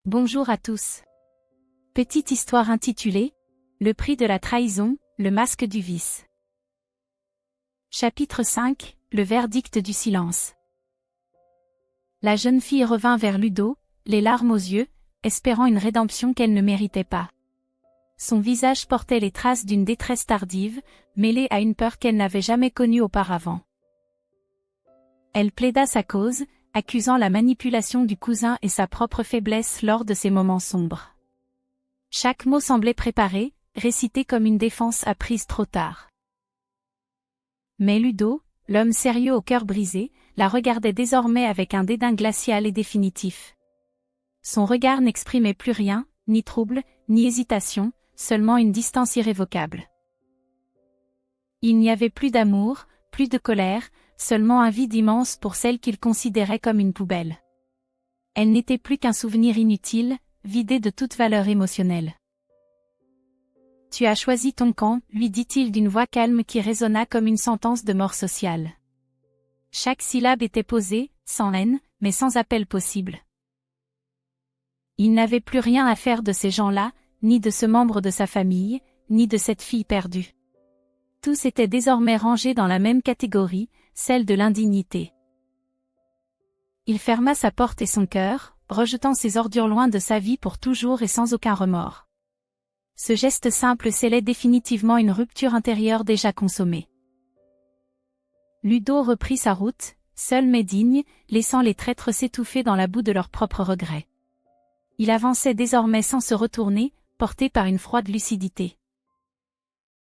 Bonjour à tous. Petite histoire intitulée « Le prix de la trahison, le masque du vice ». Chapitre 5 – Le verdict du silence. La jeune fille revint vers Ludo, les larmes aux yeux, espérant une rédemption qu'elle ne méritait pas. Son visage portait les traces d'une détresse tardive, mêlée à une peur qu'elle n'avait jamais connue auparavant. Elle plaida sa cause, accusant la manipulation du cousin et sa propre faiblesse lors de ces moments sombres. Chaque mot semblait préparé, récité comme une défense apprise trop tard. Mais Ludo, l'homme sérieux au cœur brisé, la regardait désormais avec un dédain glacial et définitif. Son regard n'exprimait plus rien, ni trouble, ni hésitation, seulement une distance irrévocable. Il n'y avait plus d'amour, plus de colère, seulement un vide immense pour celle qu'il considérait comme une poubelle. Elle n'était plus qu'un souvenir inutile, vidé de toute valeur émotionnelle. « Tu as choisi ton camp », lui dit-il d'une voix calme qui résonna comme une sentence de mort sociale. Chaque syllabe était posée, sans haine, mais sans appel possible. Il n'avait plus rien à faire de ces gens-là, ni de ce membre de sa famille, ni de cette fille perdue. Tous étaient désormais rangés dans la même catégorie, celle de l'indignité. Il ferma sa porte et son cœur, rejetant ses ordures loin de sa vie pour toujours et sans aucun remords. Ce geste simple scellait définitivement une rupture intérieure déjà consommée. Ludo reprit sa route, seul mais digne, laissant les traîtres s'étouffer dans la boue de leurs propres regrets. Il avançait désormais sans se retourner, porté par une froide lucidité.